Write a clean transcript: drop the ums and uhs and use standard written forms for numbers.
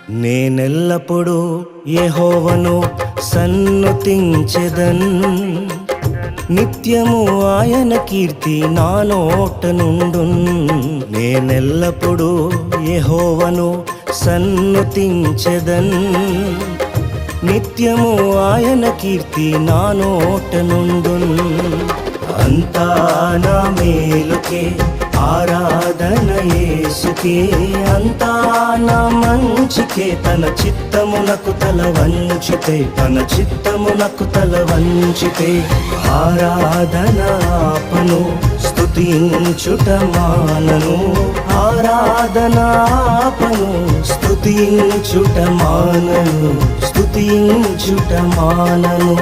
నేనెల్లప్పుడూ యెహోవాను సన్నుతించెదన్, నిత్యము ఆయన కీర్తి నా నోట నుండున్. నేనెల్లప్పుడూ యెహోవాను సన్నుతించెదన్, నిత్యము ఆయన కీర్తి నా నోట నుండున్. అంతా నా మేలుకే ఆరాధన యేసుకే, అంతా నా మంచికే. తన చిత్తమునకు తల వంచితే, తన చిత్తమునకు తల వంచితే ఆరాధన ఆపను, స్తుతించుట మానను. ఆరాధన ఆపను, స్తుతించుట మానను, స్తుతించుట మానను.